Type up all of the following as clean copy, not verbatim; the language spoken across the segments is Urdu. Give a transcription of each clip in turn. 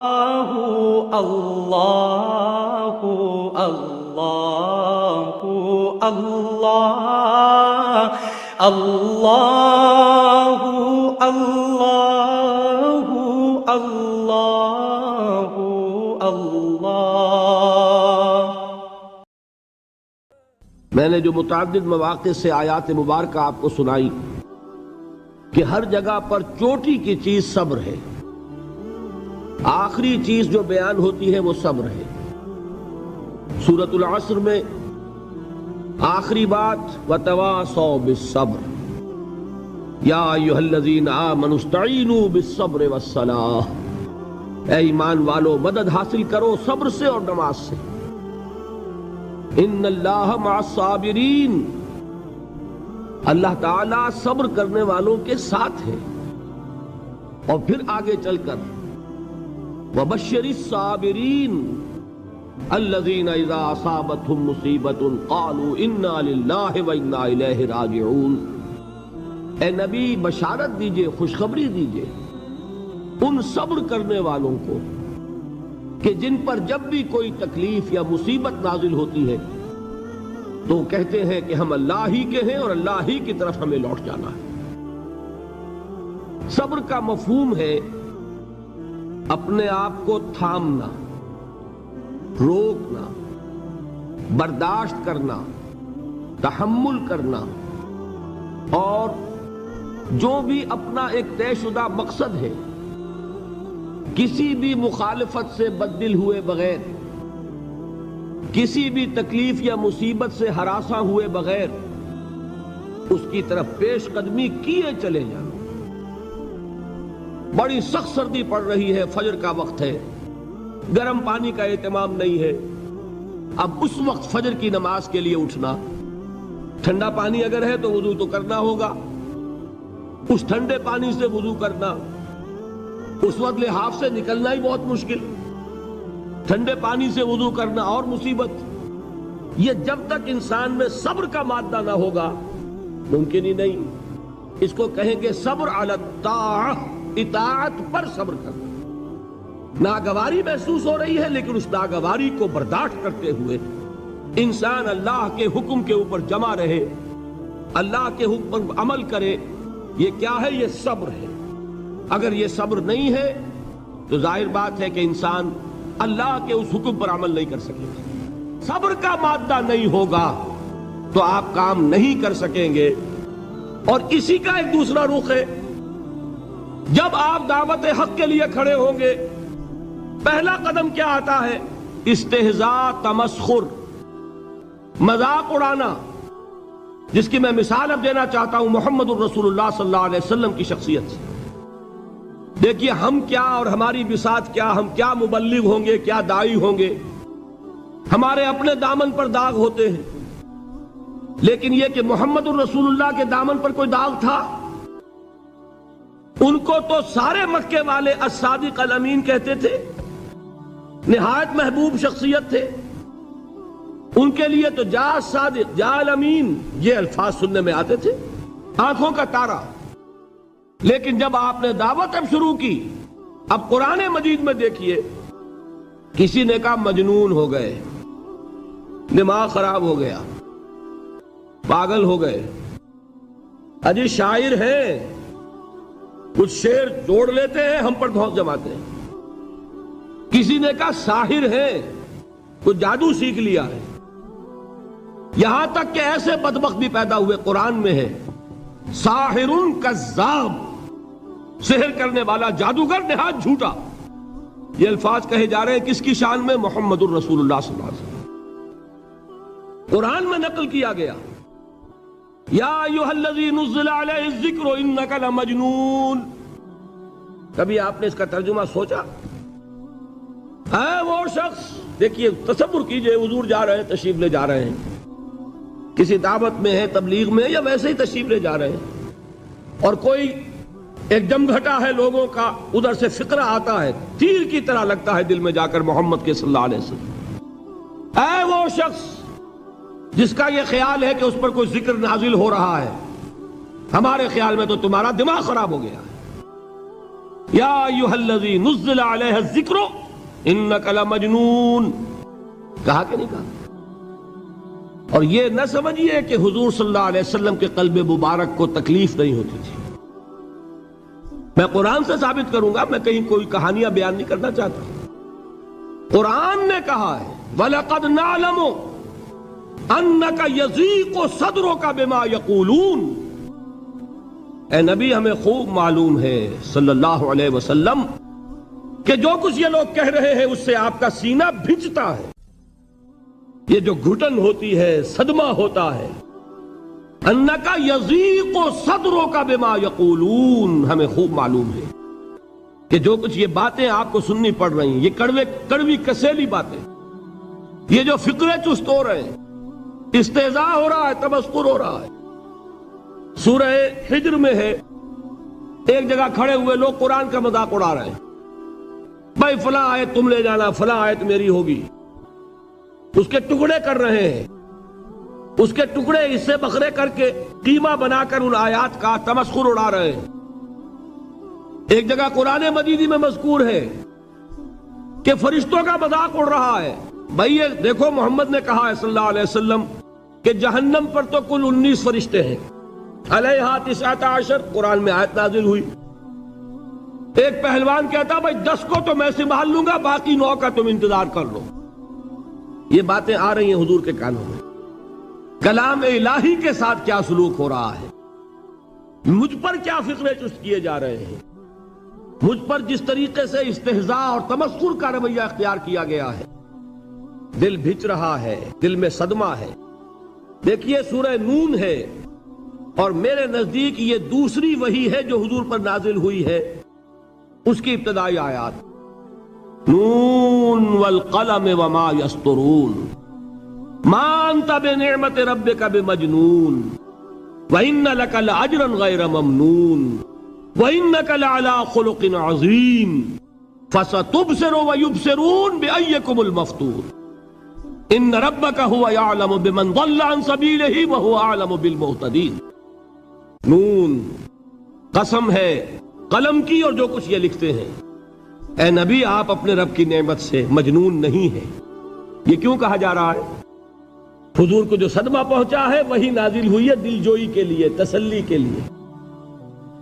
اللہ اللہ اللہ اللہ اللہ اللہ اللہ۔ میں نے جو متعدد مواقع سے آیات مبارکہ آپ کو سنائی کہ ہر جگہ پر چوٹی کی چیز صبر ہے، آخری چیز جو بیان ہوتی ہے وہ صبر ہے۔ سورۃ العصر میں آخری بات وَتَوَاصَوْا بِالصَّبْرِ یا ایھا الذین آمنوا استعینوا بالصبر والصلاۃ، اے ایمان والو مدد حاصل کرو صبر سے اور نماز سے۔ ان اللہ مع الصابرین، اللہ تعالیٰ صبر کرنے والوں کے ساتھ ہے۔ اور پھر آگے چل کر وَبَشِّرِ الصَّابِرِينَ الَّذِينَ إِذَا أَصَابَتْهُمْ مُصِيبَةٌ قَالُوا إِنَّا لِلَّهِ وَإِنَّا إِلَيْهِ رَاجِعُونَ، اے نبی بشارت دیجئے، خوشخبری دیجئے ان صبر کرنے والوں کو کہ جن پر جب بھی کوئی تکلیف یا مصیبت نازل ہوتی ہے تو کہتے ہیں کہ ہم اللہ ہی کے ہیں اور اللہ ہی کی طرف ہمیں لوٹ جانا ہے۔ صبر کا مفہوم ہے اپنے آپ کو تھامنا، روکنا، برداشت کرنا، تحمل کرنا، اور جو بھی اپنا ایک طے شدہ مقصد ہے کسی بھی مخالفت سے بددل ہوئے بغیر، کسی بھی تکلیف یا مصیبت سے ہراساں ہوئے بغیر اس کی طرف پیش قدمی کیے چلے جانا۔ بڑی سخت سردی پڑ رہی ہے، فجر کا وقت ہے، گرم پانی کا اہتمام نہیں ہے، اب اس وقت فجر کی نماز کے لیے اٹھنا، ٹھنڈا پانی اگر ہے تو وضو تو کرنا ہوگا، اس ٹھنڈے پانی سے وضو کرنا، اس وقت لحاف سے نکلنا ہی بہت مشکل، ٹھنڈے پانی سے وضو کرنا اور مصیبت۔ یہ جب تک انسان میں صبر کا مادہ نہ ہوگا ممکن ہی نہیں۔ اس کو کہیں گے صبر علی الطاعہ، اطاعت پر صبر کرنا۔ ناگواری محسوس ہو رہی ہے لیکن اس ناگواری کو برداشت کرتے ہوئے انسان اللہ کے حکم کے اوپر جمع رہے، اللہ کے حکم پر عمل کرے۔ یہ کیا ہے؟ یہ صبر ہے۔ اگر یہ صبر نہیں ہے تو ظاہر بات ہے کہ انسان اللہ کے اس حکم پر عمل نہیں کر سکے گا۔ صبر کا مادہ نہیں ہوگا تو آپ کام نہیں کر سکیں گے۔ اور اسی کا ایک دوسرا رخ ہے، جب آپ دعوت حق کے لیے کھڑے ہوں گے پہلا قدم کیا آتا ہے؟ استہزاء، تمسخر، مذاق اڑانا، جس کی میں مثال اب دینا چاہتا ہوں محمد الرسول اللہ صلی اللہ علیہ وسلم کی شخصیت سے۔ دیکھیے ہم کیا اور ہماری بساط کیا، ہم کیا مبلغ ہوں گے، کیا داعی ہوں گے، ہمارے اپنے دامن پر داغ ہوتے ہیں، لیکن یہ کہ محمد الرسول اللہ کے دامن پر کوئی داغ تھا؟ ان کو تو سارے مکے والے الصادق الامین کہتے تھے، نہایت محبوب شخصیت تھے، ان کے لیے تو جا صادق، جا الامین، یہ الفاظ سننے میں آتے تھے، آنکھوں کا تارا۔ لیکن جب آپ نے دعوت اب شروع کی، اب قرآن مجید میں دیکھیے کسی نے کہا مجنون ہو گئے، دماغ خراب ہو گیا، پاگل ہو گئے، اجی شاعر ہیں، کچھ شعر جوڑ لیتے ہیں ہم پر دھوس جماتے ہیں۔ کسی نے کہا ساحر ہے، کچھ جادو سیکھ لیا ہے، یہاں تک کہ ایسے بدبخت بھی پیدا ہوئے، قرآن میں ہے ساحر کذاب، سحر کرنے والا جادوگر نہایت جھوٹا۔ یہ الفاظ کہے جا رہے ہیں کس کی شان میں؟ محمد الرسول اللہ صلی اللہ علیہ وسلم۔ قرآن میں نقل کیا گیا یا ایھا الذی نزل علیہ الذکر انک لمجنون۔ کبھی آپ نے اس کا ترجمہ سوچا؟ ہے وہ شخص، دیکھیے تصور کیجئے حضور جا رہے ہیں، تشریف لے جا رہے ہیں، کسی دعوت میں ہے، تبلیغ میں، یا ویسے ہی تشریف لے جا رہے ہیں، اور کوئی ایک جمگھٹا ہے لوگوں کا، ادھر سے فقرہ آتا ہے، تیر کی طرح لگتا ہے دل میں جا کر محمد کے صلی اللہ علیہ وسلم۔ اے وہ شخص جس کا یہ خیال ہے کہ اس پر کوئی ذکر نازل ہو رہا ہے، ہمارے خیال میں تو تمہارا دماغ خراب ہو گیا ہے۔ یا ایھا الذی نزل علیہ الذکر انک لمجنون، کہا کہ نہیں کہا؟ اور یہ نہ سمجھیے کہ حضور صلی اللہ علیہ وسلم کے قلب مبارک کو تکلیف نہیں ہوتی تھی. میں قرآن سے ثابت کروں گا، میں کہیں کوئی کہانیاں بیان نہیں کرنا چاہتا. قرآن نے کہا ہے وَلَقَدْ نَعْلَمُ أَنَّكَ يَضِيقُ صَدْرُكَ بِمَا يَقُولُونَ. اے نبی ہمیں خوب معلوم ہے صلی اللہ علیہ وسلم کہ جو کچھ یہ لوگ کہہ رہے ہیں اس سے آپ کا سینہ بھجتا ہے، یہ جو گھٹن ہوتی ہے، صدمہ ہوتا ہے. انَّكَ يَضِيقُ صَدْرُكَ بِمَا يَقُولُونَ، ہمیں خوب معلوم ہے کہ جو کچھ یہ باتیں آپ کو سننی پڑ رہی ہیں، یہ کڑوی کسیلی باتیں، یہ جو فقرے چست ہو رہے ہیں، استہزاء ہو رہا ہے، تمسخر ہو رہا ہے. سورہ حجر میں ہے، ایک جگہ کھڑے ہوئے لوگ قرآن کا مذاق اڑا رہے ہیں. بھائی فلاں آیت تم لے جانا، فلاں آیت میری ہوگی. اس کے ٹکڑے کر رہے ہیں، اس کے ٹکڑے حصے بکھرے کر کے قیمہ بنا کر ان آیات کا تمسخر اڑا رہے ہیں. ایک جگہ قرآن مجید میں مذکور ہے کہ فرشتوں کا مذاق اڑ رہا ہے. بھائی یہ دیکھو محمد نے کہا ہے صلی اللہ علیہ وسلم کہ جہنم پر تو کل 19 فرشتے ہیں، علیہا 19 قرآن میں آیت نازل ہوئی. ایک پہلوان کہتا بھائی 10 کو تو میں سنبھال لوں گا، باقی 9 کا تم انتظار کر لو. یہ باتیں آ رہی ہیں حضور کے کانوں میں. کلام الہی کے ساتھ کیا سلوک ہو رہا ہے، مجھ پر کیا فقرے چست کیے جا رہے ہیں، مجھ پر جس طریقے سے استہزاء اور تمسخر کا رویہ اختیار کیا گیا ہے. دل بھج رہا ہے، دل میں صدمہ ہے. دیکھیے سورہ نون ہے، اور میرے نزدیک یہ دوسری وحی ہے جو حضور پر نازل ہوئی ہے. اس کی ابتدائی آیات نون والقلم وما یسطرون ما انت بنعمت ربک بمجنون وَإِنَّ لَكَ لَأَجْرًا غَيْرَ مَمْنُونٍ وَإِنَّكَ لَعَلَىٰ خُلُقٍ عَظِيمٍ فَسَتُبْصِرُ وَيُبْصِرُونَ بِأَيِّكُمُ الْمَفْتُونُ إِنَّ رَبَّكَ هُوَ يَعْلَمُ بِمَنْ ضَلَّ عَنْ سَبِيلِهِ وَهُوَ أَعْلَمُ بِالْمُهْتَدِينَ. نون، قسم ہے قلم کی اور جو کچھ یہ لکھتے ہیں. اے نبی آپ اپنے رب کی نعمت سے مجنون نہیں ہیں. یہ کیوں کہا جا رہا ہے؟ حضور کو جو صدمہ پہنچا ہے وہی نازل ہوئی ہے دل جوئی کے لیے، تسلی کے لیے.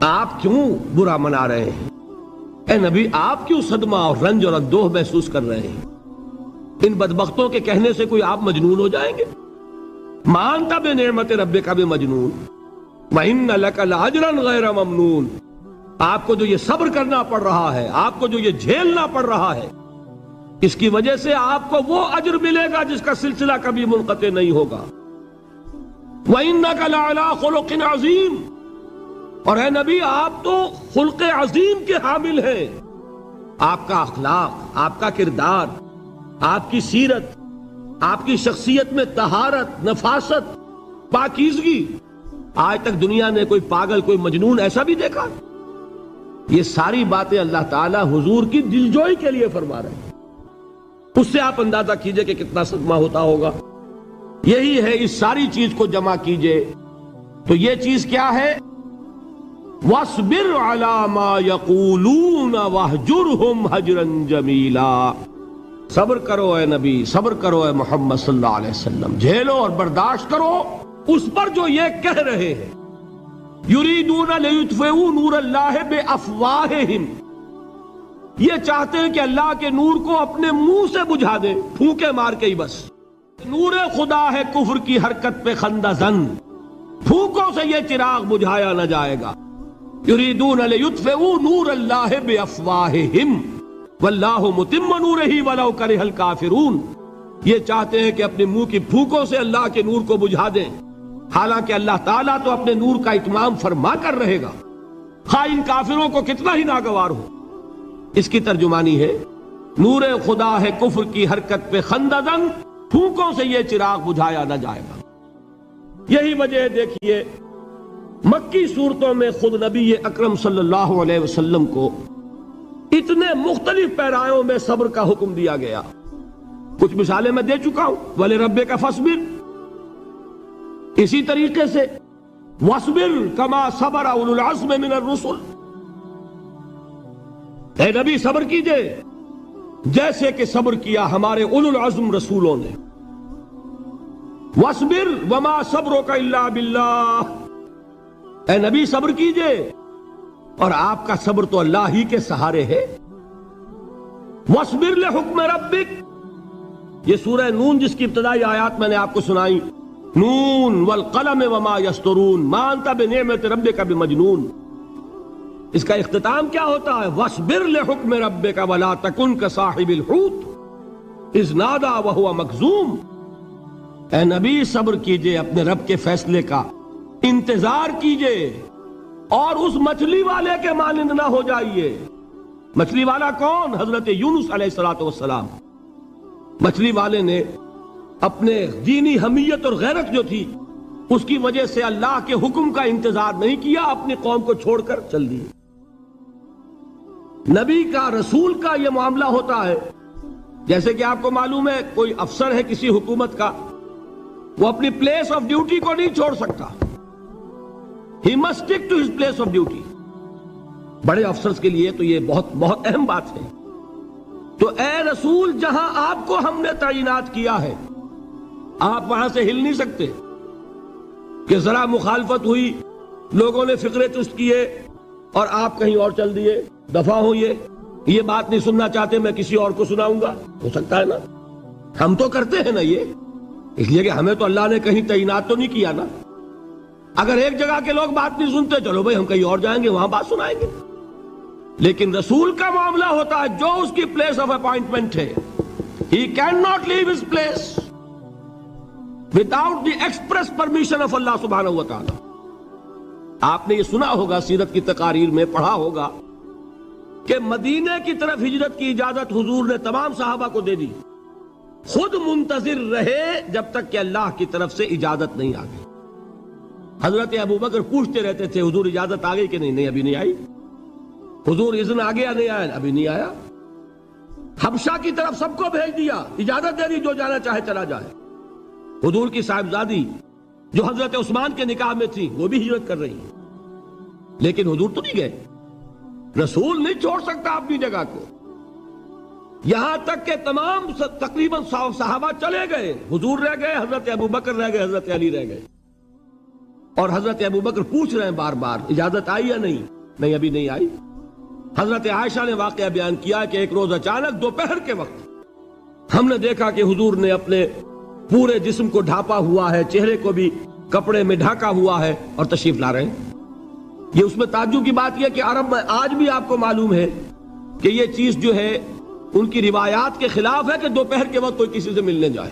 آپ کیوں برا منا رہے ہیں؟ اے نبی آپ کیوں صدمہ اور رنج اور اندوہ محسوس کر رہے ہیں؟ ان بدبختوں کے کہنے سے کوئی آپ مجنون ہو جائیں گے؟ مانتا بے نعمت ربک بمجنون وَإِنَّ لَكَ لَأَجْرًا غَيْرَ مَمْنُونٍ. آپ کو جو یہ صبر کرنا پڑ رہا ہے، آپ کو جو یہ جھیلنا پڑ رہا ہے، اس کی وجہ سے آپ کو وہ اجر ملے گا جس کا سلسلہ کبھی منقطع نہیں ہوگا. وَإِنَّكَ لَعَلَىٰ خُلُقٍ عَظِيمٍ. اور اے نبی آپ تو خلق عظیم کے حامل ہیں. آپ کا اخلاق، آپ کا کردار، آپ کی سیرت، آپ کی شخصیت میں طہارت، نفاست، پاکیزگی، آج تک دنیا نے کوئی پاگل، کوئی مجنون ایسا بھی دیکھا؟ یہ ساری باتیں اللہ تعالیٰ حضور کی دلجوئی کے لیے فرما رہے ہیں. اس سے آپ اندازہ کیجئے کہ کتنا صدمہ ہوتا ہوگا. یہی ہے، اس ساری چیز کو جمع کیجئے تو یہ چیز کیا ہے؟ وَاصْبِرْ عَلَىٰ مَا يَقُولُونَ وَاهْجُرْهُمْ هَجْرًا جَمِيلًا. صبر کرو اے نبی، صبر کرو اے محمد صلی اللہ علیہ وسلم، جھیلو اور برداشت کرو اس پر جو یہ کہہ رہے ہیں. یریدون لیطفئوا نور اللہ بافواہہم. یہ چاہتے ہیں کہ اللہ کے نور کو اپنے منہ سے بجھا دیں، پھونکے مار کے ہی بس. نور خدا ہے کفر کی حرکت پہ خندہ زن، پھونکوں سے یہ چراغ بجھایا نہ جائے گا. یریدون لیطفئوا نور اللہ بافواہہم واللہ متم نورہ ولو کرہ الکافرون. یہ چاہتے ہیں کہ اپنے منہ کی پھونکوں سے اللہ کے نور کو بجھا دیں، حالانکہ اللہ تعالیٰ تو اپنے نور کا اتمام فرما کر رہے گا، خواہ ان کافروں کو کتنا ہی ناگوار ہو. اس کی ترجمانی ہے نور خدا ہے کفر کی حرکت پہ خندہ زن، پھونکوں سے یہ چراغ بجھایا نہ جائے گا. یہی وجہ دیکھیے مکی صورتوں میں خود نبی اکرم صلی اللہ علیہ وسلم کو اتنے مختلف پیرایوں میں صبر کا حکم دیا گیا. کچھ مثالیں میں دے چکا ہوں. وَلِرَبِّكَ فَاصْبِرْ، اسی طریقے سے وَاصْبِرْ كَمَا صَبَرَ أُولُو الْعَزْمِ مِنَ الرُّسُلِ. اے نبی صبر کیجئے جیسے کہ صبر کیا ہمارے اولو العزم رسولوں نے. وَاصْبِرْ وَمَا صَبْرُكَ إِلَّا بِاللَّهِ، اے نبی صبر کیجئے اور آپ کا صبر تو اللہ ہی کے سہارے ہے. وَاصْبِرْ لِحُكْمِ رَبِّكَ، یہ سورہ نون جس کی ابتدائی آیات میں نے آپ کو سنائی، نون والقلم وما یسطرون ما انت بنعمت ربک بمجنون، اس کا اختتام کیا ہوتا ہے؟ وَاصْبِرْ لِحُكْمِ رَبِّكَ وَلَا تَكُنْ كَصَاحِبِ الْحُوتِ إِذْ نَادَىٰ وَهُوَ مَكْظُومٌ. اے نبی صبر کیجئے اپنے رب کے فیصلے کا، انتظار کیجئے اور اس مچھلی والے کے مانند نہ ہو جائیے. مچھلی والا کون؟ حضرت یونس علیہ السلام. مچھلی والے نے اپنے دینی حمیت اور غیرت جو تھی اس کی وجہ سے اللہ کے حکم کا انتظار نہیں کیا، اپنی قوم کو چھوڑ کر چل دیے. نبی کا رسول کا یہ معاملہ ہوتا ہے جیسے کہ آپ کو معلوم ہے کوئی افسر ہے کسی حکومت کا، وہ اپنی پلیس آف ڈیوٹی کو نہیں چھوڑ سکتا. He must stick to his place of duty. بڑے افسرز کے لیے تو یہ بہت بہت اہم بات ہے. تو اے رسول جہاں آپ کو ہم نے تعینات کیا ہے آپ وہاں سے ہل نہیں سکتے کہ ذرا مخالفت ہوئی، لوگوں نے فقرے چست کیے اور آپ کہیں اور چل دیے. دفعہ ہو یہ بات نہیں سننا چاہتے، میں کسی اور کو سناؤں گا. ہو سکتا ہے نا؟ ہم تو کرتے ہیں نا یہ، اس لیے کہ ہمیں تو اللہ نے کہیں تعینات تو نہیں کیا نا. اگر ایک جگہ کے لوگ بات نہیں سنتے، چلو بھائی ہم کہیں اور جائیں گے، وہاں بات سنائیں گے. لیکن رسول کا معاملہ ہوتا ہے جو اس کی پلیس آف اپوائنٹمنٹ ہے، he cannot leave his place without the express permission of Allah سبحانہ و تعالی. آپ نے یہ سنا ہوگا، سیرت کی تقاریر میں پڑھا ہوگا کہ مدینے کی طرف ہجرت کی اجازت حضور نے تمام صحابہ کو دے دی، خود منتظر رہے جب تک کہ اللہ کی طرف سے اجازت نہیں آ گئی. حضرت ابو بکر پوچھتے رہتے تھے حضور اجازت آ گئی کہ نہیں؟ نہیں ابھی نہیں آئی. حضور اذن آ گیا؟ نہیں آیا. ابھی نہیں آیا. حبشہ کی طرف سب کو بھیج دیا، اجازت دے دی جو جانا چاہے چلا جائے. حضور کی صاحبزادی جو حضرت عثمان کے نکاح میں تھی وہ بھی ہجرت کر رہی ہیں، لیکن حضور تو نہیں گئے. رسول نہیں چھوڑ سکتا اپنی جگہ کو. یہاں تک کہ تمام تقریباً صحابہ چلے گئے، حضور رہ گئے، حضرت ابو بکر رہ گئے، حضرت علی رہ گئے. اور حضرت ابو بکر پوچھ رہے ہیں بار بار اجازت آئی یا نہیں؟ نہیں ابھی نہیں آئی. حضرت عائشہ نے واقعہ بیان کیا کہ ایک روز اچانک دوپہر کے وقت ہم نے دیکھا کہ حضور نے اپنے پورے جسم کو ڈھانپا ہوا ہے، چہرے کو بھی کپڑے میں ڈھانکا ہوا ہے اور تشریف لا رہے ہیں. یہ اس میں تعجب کی بات یہ کہ عرب میں آج بھی آپ کو معلوم ہے کہ یہ چیز جو ہے ان کی روایات کے خلاف ہے کہ دوپہر کے وقت کوئی کسی سے ملنے جائے.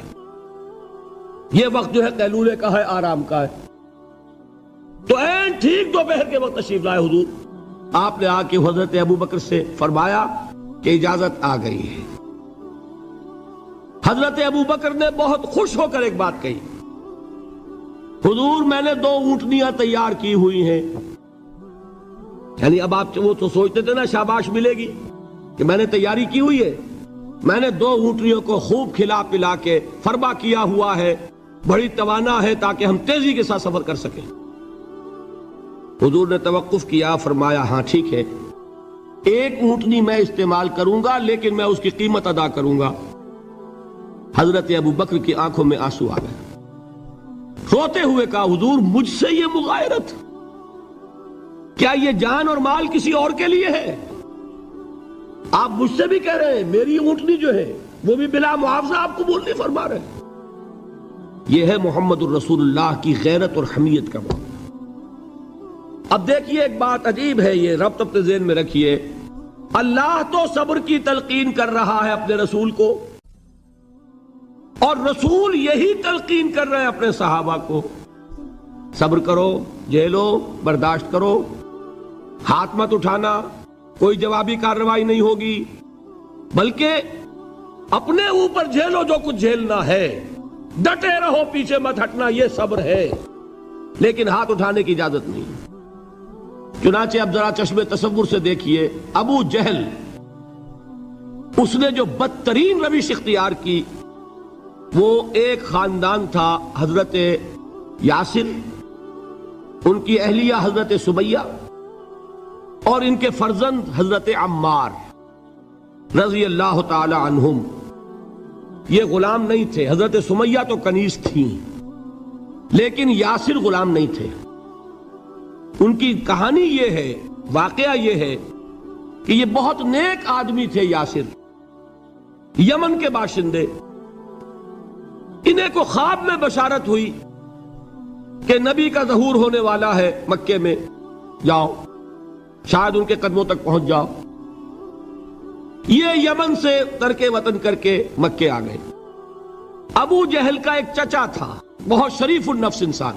یہ وقت جو ہے قیلولے کا ہے، آرام کا ہے. تو این ٹھیک دوپہر کے وقت تشریف لائے حضور. آپ نے آ کے حضرت ابو بکر سے فرمایا کہ اجازت آ گئی ہے. حضرت ابو بکر نے بہت خوش ہو کر ایک بات کہی، حضور میں نے 2 اونٹنیاں تیار کی ہوئی ہیں. یعنی اب آپ وہ تو سوچتے تھے نا شاباش ملے گی کہ میں نے تیاری کی ہوئی ہے. میں نے 2 اونٹنیوں کو خوب کھلا پلا کے فربا کیا ہوا ہے، بڑی توانا ہے تاکہ ہم تیزی کے ساتھ سفر کر سکیں. حضور نے توقف کیا، فرمایا ہاں ٹھیک ہے، 1 اونٹنی میں استعمال کروں گا لیکن میں اس کی قیمت ادا کروں گا. حضرت ابو بکر کی آنکھوں میں آنسو آ گئے. روتے ہوئے کہا حضور مجھ سے یہ مغایرت، کیا یہ جان اور مال کسی اور کے لیے ہے؟ آپ مجھ سے بھی کہہ رہے ہیں میری اونٹنی جو ہے وہ بھی بلا معاوضہ آپ قبول نہیں فرما رہے. یہ ہے محمد الرسول اللہ کی غیرت اور حمیت کا معاملہ. اب دیکھیے ایک بات عجیب ہے، یہ ربط اپنے ذہن میں رکھیے. اللہ تو صبر کی تلقین کر رہا ہے اپنے رسول کو، اور رسول یہی تلقین کر رہے ہیں اپنے صحابہ کو. صبر کرو، جھیلو، برداشت کرو، ہاتھ مت اٹھانا، کوئی جوابی کارروائی نہیں ہوگی، بلکہ اپنے اوپر جھیلو جو کچھ جھیلنا ہے، ڈٹے رہو، پیچھے مت ہٹنا، یہ صبر ہے. لیکن ہاتھ اٹھانے کی اجازت نہیں. چنانچہ اب ذرا چشمے تصور سے دیکھیے، ابو جہل اس نے جو بدترین روش اختیار کی، وہ ایک خاندان تھا حضرت یاسر، ان کی اہلیہ حضرت سمیہ اور ان کے فرزند حضرت عمار. رضی اللہ تعالی عنہم یہ غلام نہیں تھے. حضرت سمیہ تو کنیز تھیں لیکن یاسر غلام نہیں تھے. ان کی کہانی یہ ہے، واقعہ یہ ہے کہ یہ بہت نیک آدمی تھے. یاسر یمن کے باشندے. انہیں کو خواب میں بشارت ہوئی کہ نبی کا ظہور ہونے والا ہے مکے میں، جاؤ شاید ان کے قدموں تک پہنچ جاؤ. یہ یمن سے ترک وطن کر کے مکے آ گئے. ابو جہل کا ایک چچا تھا، بہت شریف النفس انسان،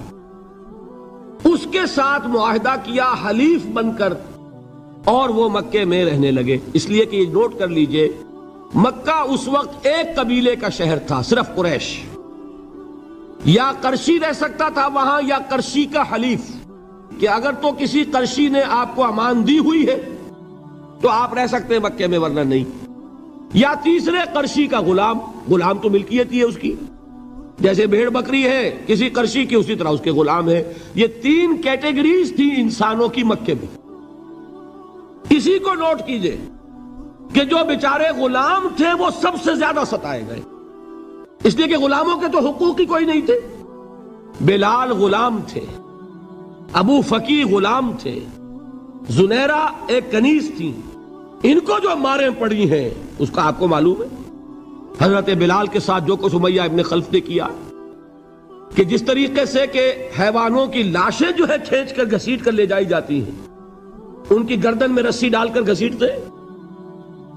اس کے ساتھ معاہدہ کیا حلیف بن کر، اور وہ مکے میں رہنے لگے. اس لیے کہ یہ نوٹ کر لیجئے، مکہ اس وقت ایک قبیلے کا شہر تھا، صرف قریش. یا قرشی رہ سکتا تھا وہاں یا قرشی کا حلیف، کہ اگر تو کسی قرشی نے آپ کو امان دی ہوئی ہے تو آپ رہ سکتے ہیں مکے میں، ورنہ نہیں. یا تیسرے قرشی کا غلام. غلام تو ملکیت ہی ہے اس کی، جیسے بھیڑ بکری ہے کسی قرشی کی، اسی طرح اس کے غلام ہے. یہ تین کیٹیگریز تھی انسانوں کی مکے میں. اسی کو نوٹ کیجئے کہ جو بیچارے غلام تھے وہ سب سے زیادہ ستائے گئے، اس لیے کہ غلاموں کے تو حقوق ہی کوئی نہیں تھے. بلال غلام تھے، ابو فقی غلام تھے، زنیرہ ایک کنیز تھی. ان کو جو ماریں پڑی ہیں اس کا آپ کو معلوم ہے. حضرت بلال کے ساتھ جو کچھ امیہ ابن خلف نے کیا، کہ جس طریقے سے کہ حیوانوں کی لاشیں جو ہے کھینچ کر گھسیٹ کر لے جائی جاتی ہیں، ان کی گردن میں رسی ڈال کر گھسیٹتے،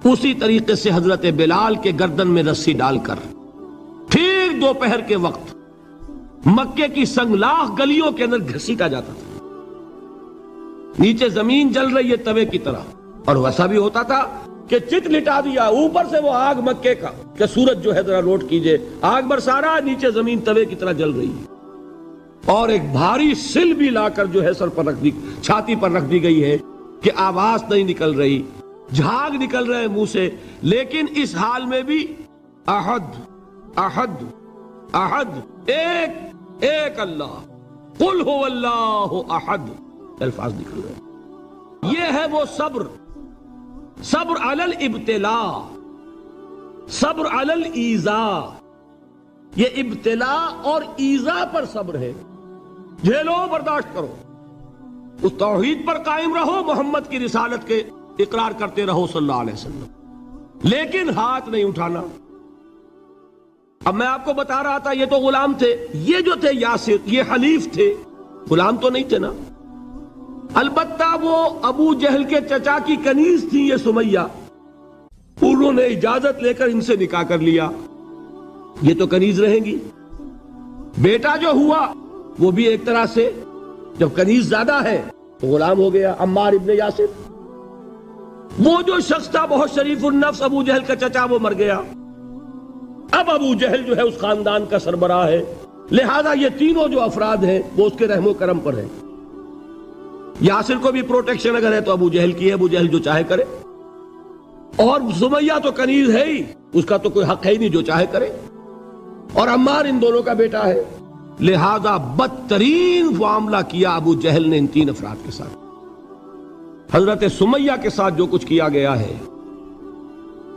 اسی طریقے سے حضرت بلال کے گردن میں رسی ڈال کر ٹھیک دوپہر کے وقت مکے کی سنگلاخ گلیوں کے اندر گھسیٹا جاتا تھا. نیچے زمین جل رہی ہے توے کی طرح، اور ویسا بھی ہوتا تھا کہ چت لٹا دیا، اوپر سے وہ آگ مکے کا، کہ سورج جو ہے ذرا نوٹ کیجئے، آگ برسا رہا، نیچے زمین توے کی طرح جل رہی ہے. اور ایک بھاری سل بھی لا کر جو ہے سر پر رکھ دی، چھاتی پر رکھ دی گئی ہے کہ آواز نہیں نکل رہی، جھاگ نکل رہے منہ سے. لیکن اس حال میں بھی احد احد احد، ایک ایک اللہ، قل هو اللہ احد، الفاظ نکل رہے. یہ ہے وہ صبر، صبر علی الابتلاء، صبر علی الایذاء. یہ ابتلاء اور ایذاء پر صبر ہے. جھیلو، برداشت کرو، اس توحید پر قائم رہو، محمد کی رسالت کے اقرار کرتے رہو صلی اللہ علیہ وسلم، لیکن ہاتھ نہیں اٹھانا. اب میں آپ کو بتا رہا تھا یہ تو غلام تھے، یہ جو تھے یاسر یہ حلیف تھے، غلام تو نہیں تھے نا. البتہ وہ ابو جہل کے چچا کی کنیز تھی یہ سمیہ، انہوں نے اجازت لے کر ان سے نکاح کر لیا. یہ تو کنیز رہیں گی. بیٹا جو ہوا وہ بھی ایک طرح سے جب کنیز زیادہ ہے تو غلام ہو گیا، عمار ابن یاسر. وہ جو شخص تھا بہت شریف النفس ابو جہل کا چچا، وہ مر گیا. اب ابو جہل جو ہے اس خاندان کا سربراہ ہے، لہذا یہ تینوں جو افراد ہیں وہ اس کے رحم و کرم پر ہیں. یاسر کو بھی پروٹیکشن اگر ہے تو ابو جہل کی ہے، ابو جہل جو چاہے کرے. اور سمیہ تو کنیز ہے ہی، اس کا تو کوئی حق ہے ہی نہیں، جو چاہے کرے. اور عمار ان دونوں کا بیٹا ہے، لہذا بدترین معاملہ کیا ابو جہل نے ان تین افراد کے ساتھ. حضرت سمیہ کے ساتھ جو کچھ کیا گیا ہے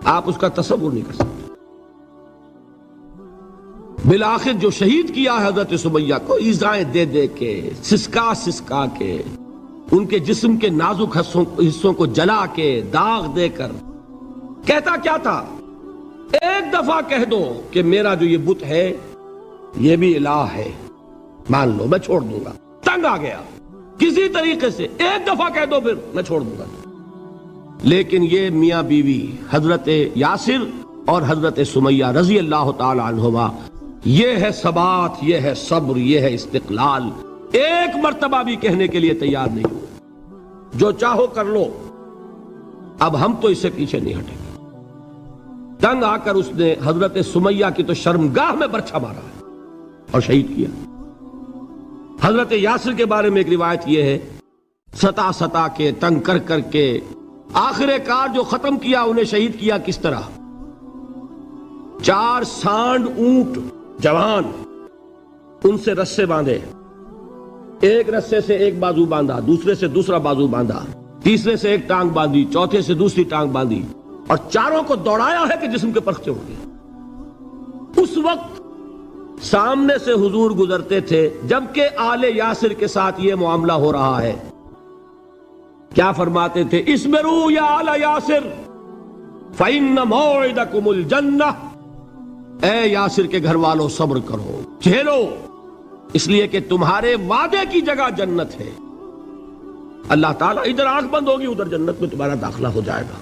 آپ اس کا تصور نہیں کر سکتے. بالآخر جو شہید کیا ہے حضرت سمیہ کو، ایذائیں دے دے کے، سسکا سسکا کے، ان کے جسم کے نازک حصوں کو جلا کے، داغ دے کر. کہتا کیا تھا؟ ایک دفعہ کہہ دو کہ میرا جو یہ بت ہے یہ بھی الہ ہے، مان لو میں چھوڑ دوں گا. تنگ آ گیا کسی طریقے سے، ایک دفعہ کہہ دو پھر میں چھوڑ دوں گا. لیکن یہ میاں بیوی حضرت یاسر اور حضرت سمیہ رضی اللہ تعالی عنہما، یہ ہے ثبات، یہ ہے صبر، یہ ہے استقلال. ایک مرتبہ بھی کہنے کے لیے تیار نہیں ہوئے جو چاہو کر لو، اب ہم تو اس سے پیچھے نہیں ہٹیں گے. تنگ آ کر اس نے حضرت سمیہ کی تو شرمگاہ میں برچھا مارا اور شہید کیا. حضرت یاسر کے بارے میں ایک روایت یہ ہے، ستا ستا کے، تنگ کر کر کے، آخر کار جو ختم کیا، انہیں شہید کیا کس طرح؟ 4 سانڈ اونٹ جوان، ان سے رسے باندھے، ایک رسے سے ایک بازو باندھا، دوسرے سے دوسرا بازو باندھا، تیسرے سے ایک ٹانگ باندھی، چوتھے سے دوسری ٹانگ باندھی، اور چاروں کو دوڑایا ہے کہ جسم کے پرخچے ہوں گے۔ اس وقت سامنے سے حضور گزرتے تھے جبکہ آل یاسر کے ساتھ یہ معاملہ ہو رہا ہے، کیا فرماتے تھے؟ اسبروا یا آل یاسر فإن موعدکم الجنہ، اے یاسر کے گھر والوں صبر کرو، جھیلو، اس لیے کہ تمہارے وعدے کی جگہ جنت ہے۔ اللہ تعالیٰ ادھر آنکھ بند ہوگی ادھر جنت میں تمہارا داخلہ ہو جائے گا۔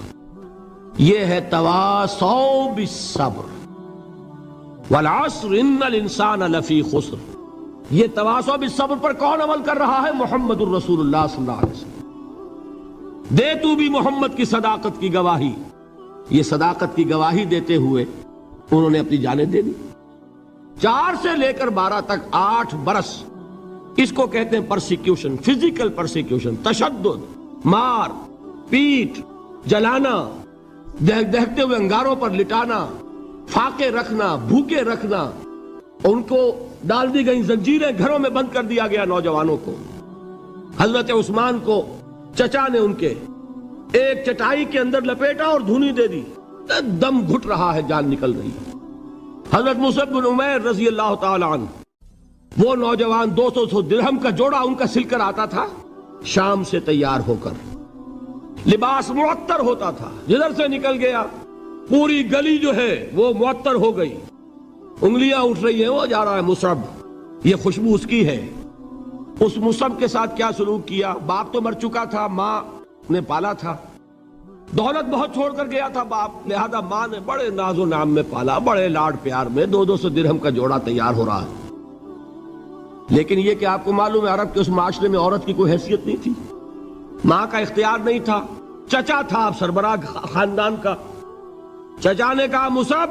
یہ ہے تواصوا بالصبر، والعصر ان الانسان لفی خسر۔ یہ تواصوا بالصبر پر کون عمل کر رہا ہے؟ محمد الرسول اللہ صلی اللہ علیہ وسلم۔ دے تو بھی محمد کی صداقت کی گواہی۔ یہ صداقت کی گواہی دیتے ہوئے انہوں نے اپنی جانیں دے دی۔ 4 سے لے کر 12 تک 8 برس، اس کو کہتے ہیں پرسیکیوشن، فزیکل پرسیکیوشن، تشدد، مار پیٹ، جلانا، دہکتے ہوئے انگاروں پر لٹانا، فاقے رکھنا، بھوکے رکھنا، ان کو ڈال دی گئی زنجیریں، گھروں میں بند کر دیا گیا نوجوانوں کو۔ حضرت عثمان کو چچا نے ان کے ایک چٹائی کے اندر لپیٹا اور دھونی دے دی، دم گھٹ رہا ہے، جان نکل رہی ہے۔ حضرت مصعب بن عمیر رضی اللہ تعالی عنہ، وہ نوجوان 200 درہم کا جوڑا ان کا سل کر آتا تھا شام سے تیار ہو کر، لباس معطر ہوتا تھا، جدھر سے نکل گیا پوری گلی جو ہے وہ معطر ہو گئی، انگلیاں اٹھ رہی ہیں، وہ جا رہا ہے مصعب، یہ خوشبو اس کی ہے۔ اس مصعب کے ساتھ کیا سلوک کیا؟ باپ تو مر چکا تھا، ماں نے پالا تھا، دولت بہت چھوڑ کر گیا تھا باپ، لہذا ماں نے بڑے ناز و نام میں پالا، بڑے لاڈ پیار میں، 200 درہم کا جوڑا تیار ہو رہا ہے۔ لیکن یہ کہ آپ کو معلوم ہے عرب کے اس معاشرے میں عورت کی کوئی حیثیت نہیں تھی، ماں کا اختیار نہیں تھا، چچا تھا آپ سربراہ خاندان کا۔ چچا نے کہا مصعب،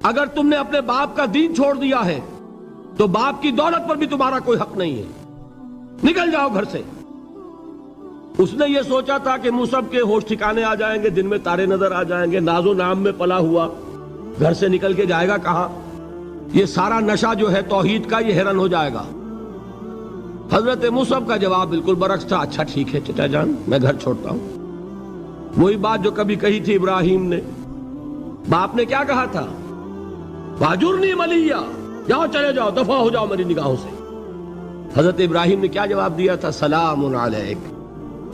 اگر تم نے اپنے باپ کا دین چھوڑ دیا ہے تو باپ کی دولت پر بھی تمہارا کوئی حق نہیں ہے، نکل جاؤ گھر سے۔ اس نے یہ سوچا تھا کہ مصعب کے ہوش ٹھکانے آ جائیں گے، دن میں تارے نظر آ جائیں گے، ناز و نام میں پلا ہوا، گھر سے نکل کے جائے گا کہاں؟ یہ سارا نشہ جو ہے توحید کا، یہ حیران ہو جائے گا۔ حضرت مصعب کا جواب بالکل برعکس تھا، اچھا ٹھیک ہے چچا جان، میں گھر چھوڑتا ہوں۔ وہی بات جو کبھی کہی تھی ابراہیم نے، باپ نے کیا کہا تھا؟ واجرنی ملیہ، جاؤ چلے جاؤ، دفع ہو جاؤ میری نگاہوں سے۔ حضرت ابراہیم نے کیا جواب دیا تھا؟ سلام علیک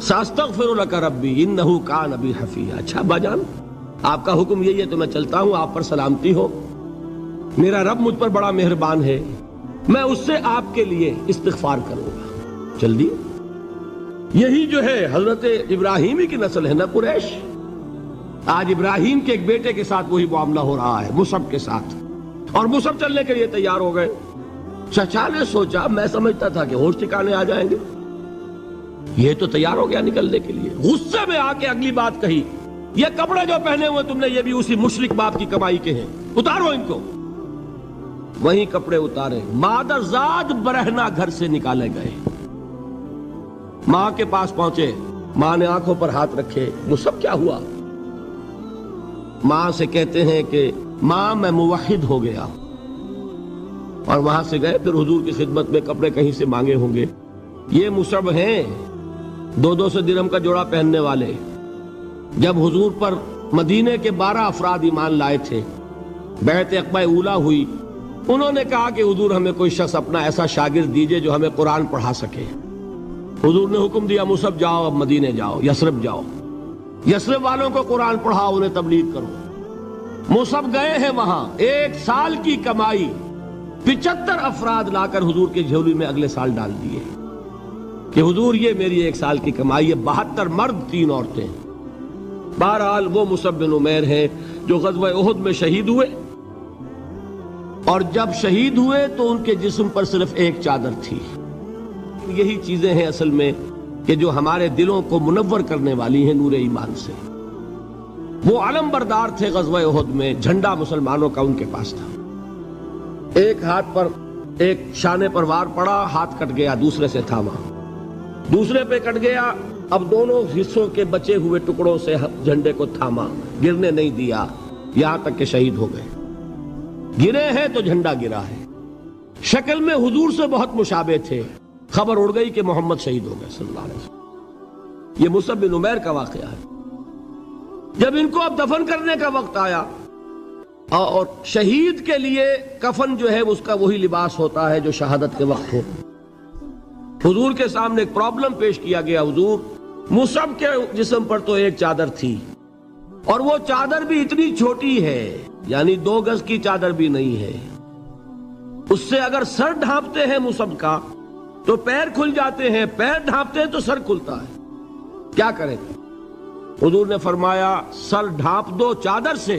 ساستغفر لک ربی انہ کان بی حفیہ۔ اچھا ابا جان، آپ کا حکم یہی ہے تو میں چلتا ہوں، آپ پر سلامتی ہو، میرا رب مجھ پر بڑا مہربان ہے، میں اس سے آپ کے لیے استغفار کروں گا۔ چل دی۔ یہی جو ہے حضرت ابراہیم ہی کی نسل ہے نا قریش۔ آج ابراہیم کے ایک بیٹے کے ساتھ وہی معاملہ ہو رہا ہے، مصعب کے ساتھ، اور مصعب چلنے کے لیے تیار ہو گئے۔ چچا نے سوچا، میں سمجھتا تھا کہ ہوش ٹھکانے آ جائیں گے، یہ تو تیار ہو گیا نکلنے کے لیے۔ غصے میں آ کے اگلی بات کہی، یہ کپڑے جو پہنے ہوئے تم نے یہ بھی اسی مشرک باپ کی کمائی کے ہیں، اتارو ان کو۔ وہیں کپڑے اتارے، مادر زاد برہنہ گھر سے نکالے گئے۔ ماں کے پاس پہنچے، ماں نے آنکھوں پر ہاتھ رکھے، وہ سب کیا ہوا؟ ماں سے کہتے ہیں کہ ماں میں موحد ہو گیا، اور وہاں سے گئے پھر حضور کی خدمت میں، کپڑے کہیں سے مانگے ہوں گے۔ یہ مصعب ہیں 200 درہم کا جوڑا پہننے والے۔ جب حضور پر مدینے کے 12 افراد ایمان لائے تھے، بیعت عقبہ اولیٰ ہوئی، انہوں نے کہا کہ حضور ہمیں کوئی شخص اپنا ایسا شاگرد دیجئے جو ہمیں قرآن پڑھا سکے۔ حضور نے حکم دیا مصعب جاؤ، اب مدینے جاؤ، یثرب جاؤ، یثرب والوں کو قرآن پڑھاؤ، انہیں تبلیغ کرو۔ مصعب گئے ہیں وہاں، 1 سال کی کمائی 75 افراد لا کر حضور کے جھولی میں اگلے سال ڈال دیے کہ حضور یہ میری 1 سال کی کمائی ہے، 72 مرد 3 عورتیں۔ بہرحال وہ مصعب بن عمیر ہیں جو غزوہ احد میں شہید ہوئے، اور جب شہید ہوئے تو ان کے جسم پر صرف ایک چادر تھی۔ یہی چیزیں ہیں اصل میں کہ جو ہمارے دلوں کو منور کرنے والی ہیں نور ایمان سے۔ وہ علم بردار تھے غزوہ احد میں، جھنڈا مسلمانوں کا ان کے پاس تھا۔ ایک ہاتھ پر ایک شانے پر وار پڑا، ہاتھ کٹ گیا، دوسرے سے تھاما، دوسرے پہ کٹ گیا، اب دونوں حصوں کے بچے ہوئے ٹکڑوں سے جھنڈے کو تھاما، گرنے نہیں دیا، یہاں تک کہ شہید ہو گئے۔ گرے ہیں تو جھنڈا گرا ہے۔ شکل میں حضور سے بہت مشابہ تھے، خبر اڑ گئی کہ محمد شہید ہو گئے صلی اللہ علیہ وسلم۔ یہ مصعب بن عمیر کا واقعہ ہے۔ جب ان کو اب دفن کرنے کا وقت آیا، اور شہید کے لیے کفن جو ہے اس کا وہی لباس ہوتا ہے جو شہادت کے وقت ہو، حضور کے سامنے ایک پرابلم پیش کیا گیا. حضور، مصعب کے جسم پر تو ایک چادر تھی، اور وہ چادر بھی اتنی چھوٹی ہے، یعنی 2 گز کی چادر بھی نہیں ہے. اس سے اگر سر ڈھانپتے ہیں مصعب کا تو پیر کھل جاتے ہیں، پیر ڈھانپتے ہیں تو سر کھلتا ہے. کیا کریں؟ حضور نے فرمایا سر ڈھانپ دو چادر سے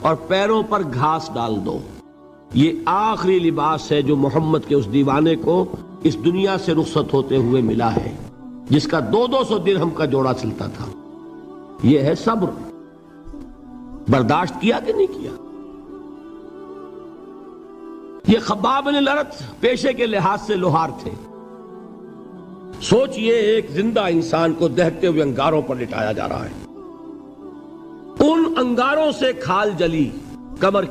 اور پیروں پر گھاس ڈال دو. یہ آخری لباس ہے جو محمد کے اس دیوانے کو اس دنیا سے رخصت ہوتے ہوئے ملا ہے، جس کا 200 درہم کا جوڑا چلتا تھا. یہ ہے صبر. برداشت کیا کہ نہیں کیا؟ یہ خباب بن الارت پیشے کے لحاظ سے لوہار تھے. سوچئے ایک زندہ انسان کو دہتے ہوئے انگاروں پر لٹایا جا رہا ہے. ان انگاروں سے کھال جلی، کمر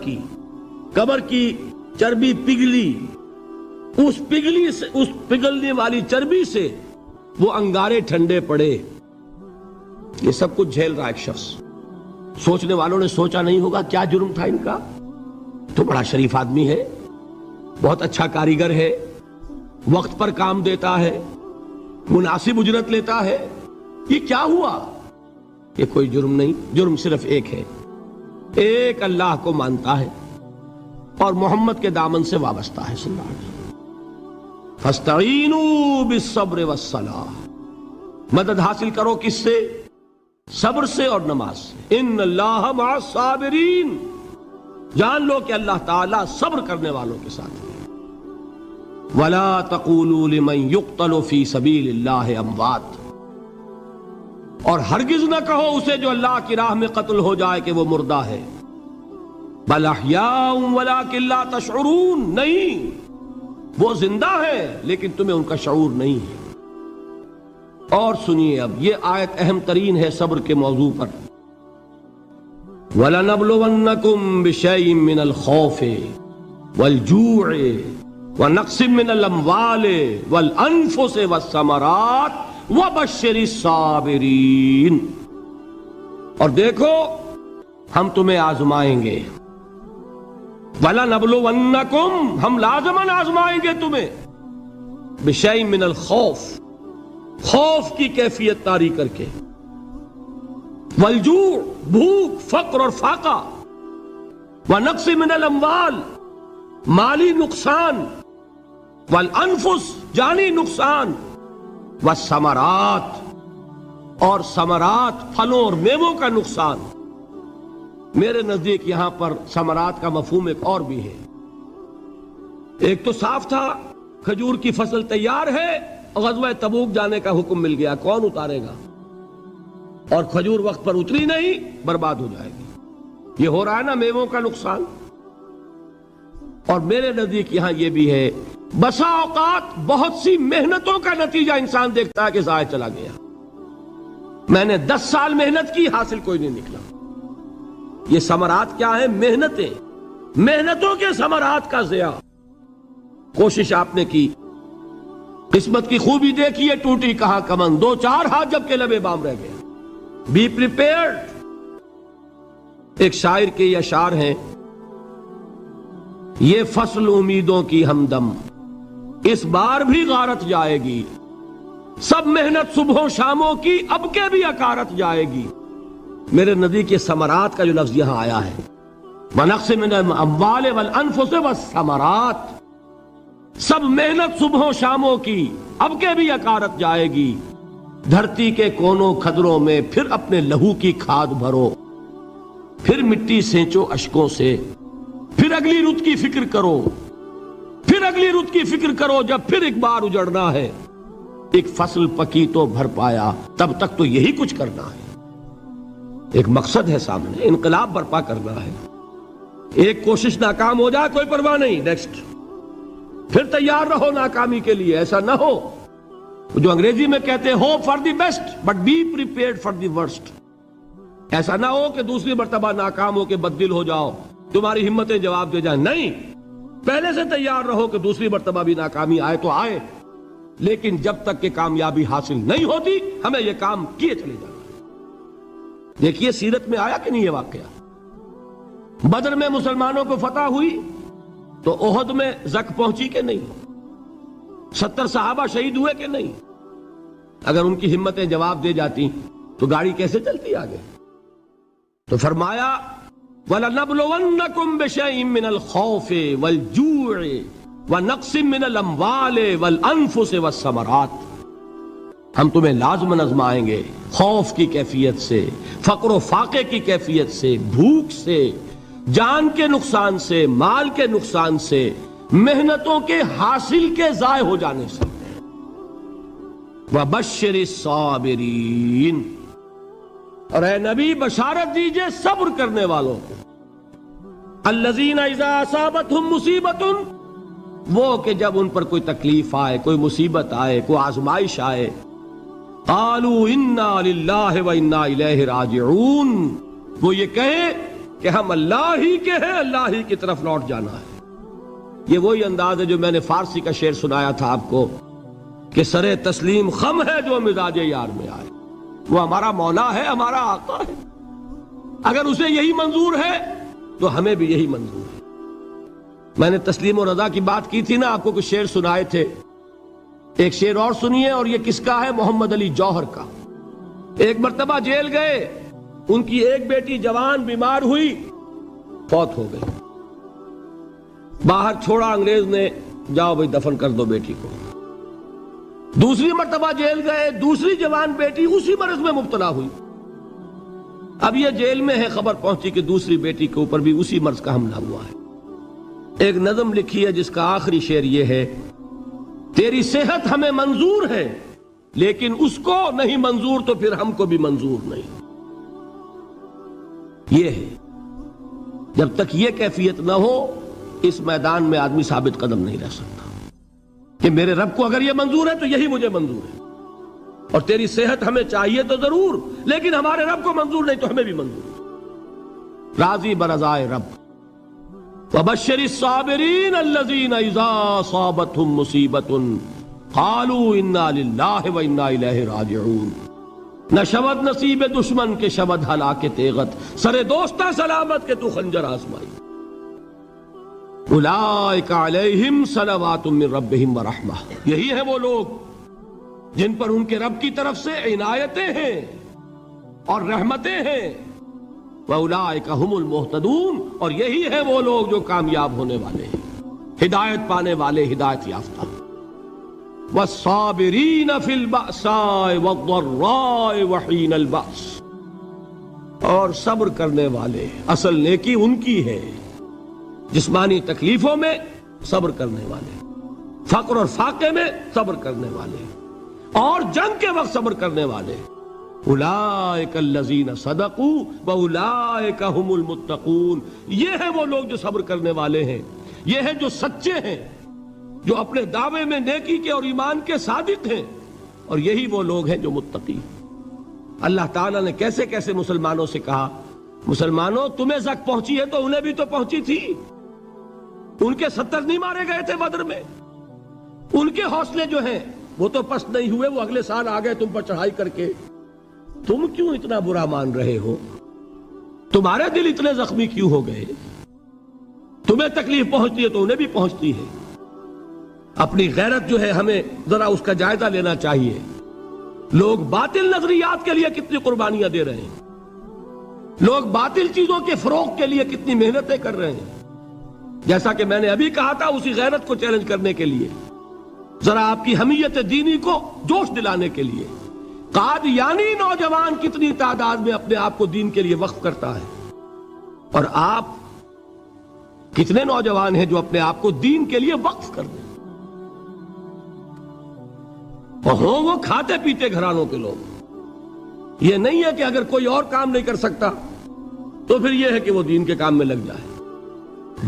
کی چربی پگھلی، اس پگھلنے والی چربی سے وہ انگارے ٹھنڈے پڑے. یہ سب کچھ جھیل رہا ایک شخص. سوچنے والوں نے سوچا نہیں ہوگا کیا جرم تھا ان کا؟ تو بڑا شریف آدمی ہے، بہت اچھا کاریگر ہے، وقت پر کام دیتا ہے، مناسب اجرت لیتا ہے. یہ کیا ہوا؟ یہ کوئی جرم نہیں. جرم صرف ایک ہے، ایک اللہ کو مانتا ہے اور محمد کے دامن سے وابستہ ہے صلی اللہ علیہ وسلم. فاستعینوا بالصبر والصلاۃ، مدد حاصل کرو کس سے؟ صبر سے اور نماز سے. ان اللہ مع الصابرین، جان لو کہ اللہ تعالیٰ صبر کرنے والوں کے ساتھ ہے. وَلَا تَقُولُوا لِمَنْ يُقْتَلُ فِي سَبِيلِ اللَّهِ أَمْوَاتٌ، اور ہرگز نہ کہو اسے جو اللہ کی راہ میں قتل ہو جائے کہ وہ مردہ ہے. بَلْ أَحْيَاءٌ وَلَكِنْ لَا تَشْعُرُونَ، نہیں، وہ زندہ ہے لیکن تمہیں ان کا شعور نہیں ہے. اور سنیے اب یہ آیت اہم ترین ہے صبر کے موضوع پر. وَلَنَبْلُوَنَّكُمْ بِشَيْءٍ مِّنَ الْخَوْفِ وَالْجُوعِ وَنَقْصٍ مِّنَ الْأَمْوَالِ وَالْأَنفُسِ وَالثَّمَرَاتِ وَبَشِّرِ الصَّابِرِينَ. اور دیکھو ہم تمہیں آزمائیں گے. وَلَنَبْلُوَنَّكُمْ، ہم لازماً آزمائیں گے تمہیں. بِشَيْءٍ مِّنَ الْخَوْفِ، خوف کی کیفیت طاری کر کے، والجوع، بھوک، فقر اور فاقہ، ونقص من الاموال، مالی نقصان، والانفس، جانی نقصان، والثمرات، اور ثمرات، پھلوں اور میووں کا نقصان. میرے نزدیک یہاں پر ثمرات کا مفہوم ایک اور بھی ہے. ایک تو صاف تھا کھجور کی فصل تیار ہے، غزوہ تبوک جانے کا حکم مل گیا، کون اتارے گا؟ اور کھجور وقت پر اتری نہیں، برباد ہو جائے گی. یہ ہو رہا ہے نا میووں کا نقصان. اور میرے نزدیک یہاں یہ بھی ہے، بسا اوقات بہت سی محنتوں کا نتیجہ انسان دیکھتا ہے کہ ضائع چلا گیا. میں نے 10 سال محنت کی، حاصل کوئی نہیں نکلا. یہ ثمرات کیا ہیں؟ محنتیں، محنتوں کے ثمرات کا ضیاع. کوشش آپ نے کی، قسمت کی خوبی دیکھیے، ٹوٹی کہاں کمن، 2-4 ہاتھ جب کے لبے بام رہ گئے. Be prepared. ایک شاعر کے یہ اشعار ہیں، یہ فصل امیدوں کی ہمدم اس بار بھی غارت جائے گی، سب محنت صبحوں شاموں کی اب کے بھی اکارت جائے گی. میرے نزدیک یہ ثمرات کا جو لفظ یہاں آیا ہے، وَنَقْصٍ مِّنَ الْأَمْوَالِ وَالْأَنفُسِ وَالثَّمَرَاتِ، سب محنت صبحوں شاموں کی اب کے بھی اکارت جائے گی. دھرتی کے کونوں کھدروں میں پھر اپنے لہو کی کھاد بھرو، پھر مٹی سینچو اشکوں سے، پھر اگلی رت کی فکر کرو، پھر اگلی رت کی فکر کرو، جب پھر ایک بار اجڑنا ہے. ایک فصل پکی تو بھر پایا، تب تک تو یہی کچھ کرنا ہے. ایک مقصد ہے سامنے، انقلاب برپا کرنا ہے. ایک کوشش ناکام ہو جائے کوئی پرواہ نہیں، نیکسٹ. پھر تیار رہو ناکامی کے لیے. ایسا نہ ہو جو انگریزی میں کہتے ہیں hope for the best but be prepared for the worst. ایسا نہ ہو کہ دوسری مرتبہ ناکام ہو کے بددل ہو جاؤ، تمہاری ہمتیں جواب دے جائیں. نہیں، پہلے سے تیار رہو کہ دوسری مرتبہ بھی ناکامی آئے تو آئے، لیکن جب تک کہ کامیابی حاصل نہیں ہوتی ہمیں یہ کام کیے چلے جانا. دیکھیے سیرت میں آیا کہ نہیں یہ واقعہ؟ بدر میں مسلمانوں کو فتح ہوئی تو احد میں زک پہنچی کہ نہیں؟ 70 صحابہ شہید ہوئے کہ نہیں؟ اگر ان کی ہمتیں جواب دے جاتی تو گاڑی کیسے چلتی آگے؟ تو فرمایا وَلَنَبْلُوَنَّكُمْ بِشَيْءٍ مِّنَ الْخَوْفِ وَالْجُوعِ وَنَقْصٍ مِّنَ الْأَمْوَالِ وَالْأَنفُسِ وَالثَّمَرَاتِ، ہم تمہیں لازم آزمائیں گے خوف کی کیفیت سے، فقر و فاقے کی کیفیت سے، بھوک سے، جان کے نقصان سے، مال کے نقصان سے، محنتوں کے حاصل کے ضائع ہو جانے سے۔ وَبَشِّرِ الصَّابِرِينَ، اور اے نبی بشارت دیجئے صبر کرنے والوں کو۔ الَّذِينَ إِذَا أَصَابَتْهُمْ مُصِيبَةٌ، وہ کہ جب ان پر کوئی تکلیف آئے، کوئی مصیبت آئے، کوئی آزمائش آئے، قَالُوا إِنَّا لِلَّهِ وَإِنَّا إِلَيْهِ رَاجِعُونَ، وہ یہ کہیں کہ ہم اللہ ہی کے ہیں، اللہ ہی کی طرف لوٹ جانا ہے۔ یہ وہی انداز ہے جو میں نے فارسی کا شعر سنایا تھا آپ کو کہ سرے تسلیم خم ہے جو مزاج یار میں آئے۔ وہ ہمارا مولا ہے، ہمارا آقا ہے، اگر اسے یہی منظور ہے تو ہمیں بھی یہی منظور ہے۔ میں نے تسلیم و رضا کی بات کی تھی نا، آپ کو کچھ شعر سنائے تھے، ایک شعر اور سنیے، اور یہ کس کا ہے؟ محمد علی جوہر کا۔ ایک مرتبہ جیل گئے، ان کی ایک بیٹی جوان بیمار ہوئی، فوت ہو گئی، باہر چھوڑا انگریز نے، جاؤ بھائی دفن کر دو بیٹی کو۔ دوسری مرتبہ جیل گئے، دوسری جوان بیٹی اسی مرض میں مبتلا ہوئی، اب یہ جیل میں ہے، خبر پہنچی کہ دوسری بیٹی کے اوپر بھی اسی مرض کا حملہ ہوا ہے۔ ایک نظم لکھی ہے جس کا آخری شعر یہ ہے، تیری صحت ہمیں منظور ہے لیکن اس کو نہیں منظور تو پھر ہم کو بھی منظور نہیں۔ یہ ہے، جب تک یہ کیفیت نہ ہو اس میدان میں آدمی ثابت قدم نہیں رہ سکتا کہ میرے رب کو اگر یہ منظور ہے تو یہی مجھے منظور ہے، اور تیری صحت ہمیں چاہیے تو ضرور لیکن ہمارے رب کو منظور نہیں تو ہمیں بھی منظور ہے۔ راضی برضائے رب۔ وَبَشِّرِ الصَّابِرِينَ الَّذِينَ إِذَا أَصَابَتْهُمْ مُصِيبَةٌ قَالُوا إِنَّا لِلَّهِ وَإِنَّا إِلَيْهِ رَاجِعُونَ، نہ شود نصیب دشمن کے شود ہلاک تیغت، سر دوستہ سلامت کے تو خنجر آزمائی۔ اولئک علیہم صلوات من ربہم ورحمہ، یہی ہے وہ لوگ جن پر ان کے رب کی طرف سے عنایتیں ہیں اور رحمتیں ہیں۔ وَأُولَئِكَ هُمُ الْمُهْتَدُونَ، اور یہی ہے وہ لوگ جو کامیاب ہونے والے ہیں، ہدایت پانے والے، ہدایت یافتہ۔ وَالصَّابِرِينَ فِي الْبَأْسَاءِ وَالضَّرَّاءِ وَحِينَ الْبَأْسِ، اور صبر کرنے والے، اصل نیکی ان کی ہے، جسمانی تکلیفوں میں صبر کرنے والے، فقر اور فاقے میں صبر کرنے والے، اور جنگ کے وقت صبر کرنے والے۔ اولئک الذین صدقوا واولئک هم المتقون، یہ ہے وہ لوگ جو صبر کرنے والے ہیں، یہ ہے جو سچے ہیں، جو اپنے دعوے میں نیکی کے اور ایمان کے صادق ہیں، اور یہی وہ لوگ ہیں جو متقی۔ اللہ تعالیٰ نے کیسے کیسے مسلمانوں سے کہا، مسلمانوں تمہیں زک پہنچی ہے تو انہیں بھی تو پہنچی تھی، ان کے 70 نہیں مارے گئے تھے بدر میں، ان کے حوصلے جو ہیں وہ تو پست نہیں ہوئے، وہ اگلے سال آ گئے تم پر چڑھائی کر کے، تم کیوں اتنا برا مان رہے ہو؟ تمہارے دل اتنے زخمی کیوں ہو گئے؟ تمہیں تکلیف پہنچتی ہے تو انہیں بھی پہنچتی ہے۔ اپنی غیرت جو ہے ہمیں ذرا اس کا جائزہ لینا چاہیے۔ لوگ باطل نظریات کے لیے کتنی قربانیاں دے رہے ہیں، لوگ باطل چیزوں کے فروغ کے لیے کتنی محنتیں کر رہے ہیں۔ جیسا کہ میں نے ابھی کہا تھا، اسی غیرت کو چیلنج کرنے کے لیے، ذرا آپ کی حمیت دینی کو جوش دلانے کے لیے، قادیانی نوجوان کتنی تعداد میں اپنے آپ کو دین کے لیے وقف کرتا ہے، اور آپ کتنے نوجوان ہیں جو اپنے آپ کو دین کے لیے وقف کر دیں، اور ہوں وہ کھاتے پیتے گھرانوں کے لوگ۔ یہ نہیں ہے کہ اگر کوئی اور کام نہیں کر سکتا تو پھر یہ ہے کہ وہ دین کے کام میں لگ جائے۔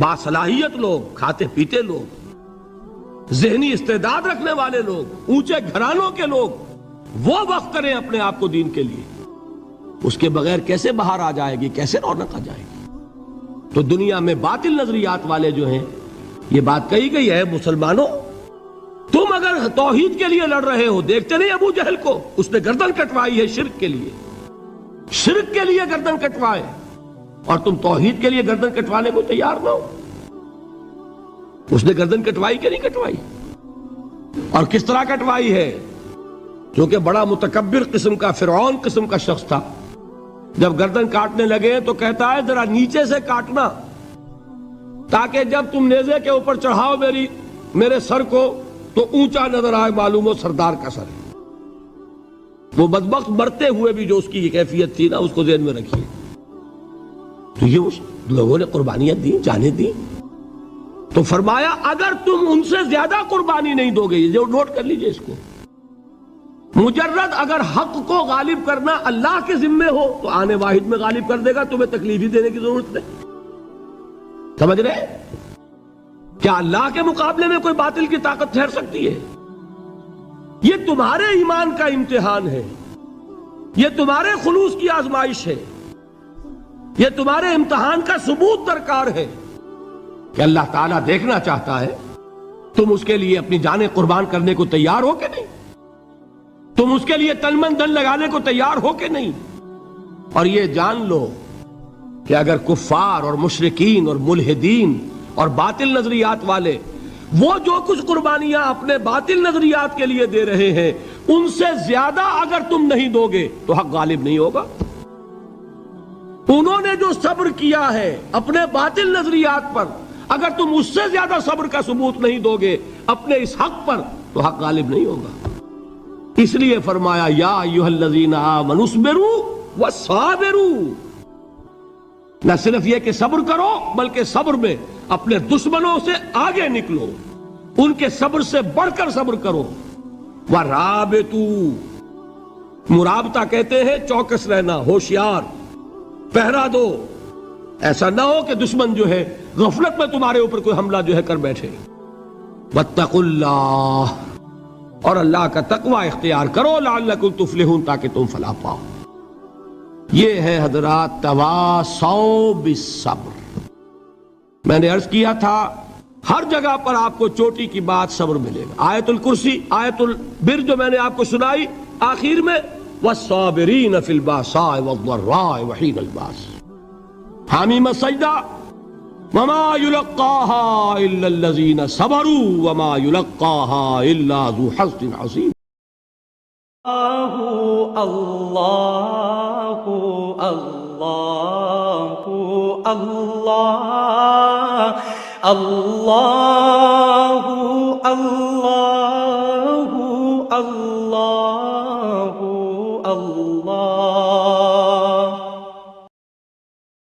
باصلاحیت لوگ، کھاتے پیتے لوگ، ذہنی استعداد رکھنے والے لوگ، اونچے گھرانوں کے لوگ، وہ وقف کریں اپنے آپ کو دین کے لیے۔ اس کے بغیر کیسے باہر آ جائے گی، کیسے رونق آ جائے گی؟ تو دنیا میں باطل نظریات والے جو ہیں، یہ بات کہی گئی ہے، مسلمانوں تم اگر توحید کے لیے لڑ رہے ہو، دیکھتے نہیں ابو جہل کو، اس نے گردن کٹوائی ہے شرک کے لیے، شرک کے لیے گردن کٹوائے اور تم توحید کے لیے گردن کٹوانے کو تیار نہ ہو. اس نے گردن کٹوائی کہ نہیں کٹوائی؟ اور کس طرح کٹوائی ہے؟ کیونکہ بڑا متکبر قسم کا، فرعون قسم کا شخص تھا. جب گردن کاٹنے لگے تو کہتا ہے ذرا نیچے سے کاٹنا، تاکہ جب تم نیزے کے اوپر چڑھاؤ میرے سر کو تو اونچا نظر آئے، معلوم ہو سردار کا سر ہے. وہ بدبخت مرتے ہوئے بھی جو اس کی یہ کیفیت تھی نا، اس کو ذہن میں رکھیے. تو یہ اس لوگوں نے قربانیاں دی، جانیں دی. تو فرمایا اگر تم ان سے زیادہ قربانی نہیں دو گے، یہ جو نوٹ کر لیجئے اس کو، مجرد اگر حق کو غالب کرنا اللہ کے ذمے ہو تو آنے واحد میں غالب کر دے گا، تمہیں تکلیف ہی دینے کی ضرورت نہیں. سمجھ رہے؟ کیا اللہ کے مقابلے میں کوئی باطل کی طاقت ٹھہر سکتی ہے؟ یہ تمہارے ایمان کا امتحان ہے، یہ تمہارے خلوص کی آزمائش ہے، یہ تمہارے امتحان کا ثبوت درکار ہے کہ اللہ تعالیٰ دیکھنا چاہتا ہے تم اس کے لیے اپنی جانیں قربان کرنے کو تیار ہو کہ نہیں، تم اس کے لیے تن من دھن لگانے کو تیار ہو کہ نہیں. اور یہ جان لو کہ اگر کفار اور مشرکین اور ملحدین اور باطل نظریات والے وہ جو کچھ قربانیاں اپنے باطل نظریات کے لیے دے رہے ہیں، ان سے زیادہ اگر تم نہیں دو گے تو حق غالب نہیں ہوگا. انہوں نے جو صبر کیا ہے اپنے باطل نظریات پر، اگر تم اس سے زیادہ صبر کا ثبوت نہیں دو گے اپنے اس حق پر تو حق غالب نہیں ہوگا. اس لیے فرمایا یا ایھا الذین آمنوا اصبروا وصابروا. نہ صرف یہ کہ صبر کرو بلکہ صبر میں اپنے دشمنوں سے آگے نکلو، ان کے صبر سے بڑھ کر صبر کرو. ورابطوا، مرابطہ کہتے ہیں چوکس رہنا، ہوشیار، پہرا دو. ایسا نہ ہو کہ دشمن جو ہے غفلت میں تمہارے اوپر کوئی حملہ جو ہے کر بیٹھے. واتقوا اللہ، اور اللہ کا تقوی اختیار کرو، لعلکم تفلحون، تاکہ تم فلاح پاؤ. یہ ہے حضرات تواصوا بالصبر. میں نے عرض کیا تھا ہر جگہ پر آپ کو چوٹی کی بات صبر ملے گا. آیت الکرسی، آیت البر جو میں نے آپ کو سنائی آخر میں، والصابرین فی الباساء والضراء وحین الباس. حامیم سجدہ، وما یلقاها الا الذین صبروا وما یلقاها الا ذو حظ عظیم. اللہ اللہ اللہ اللہ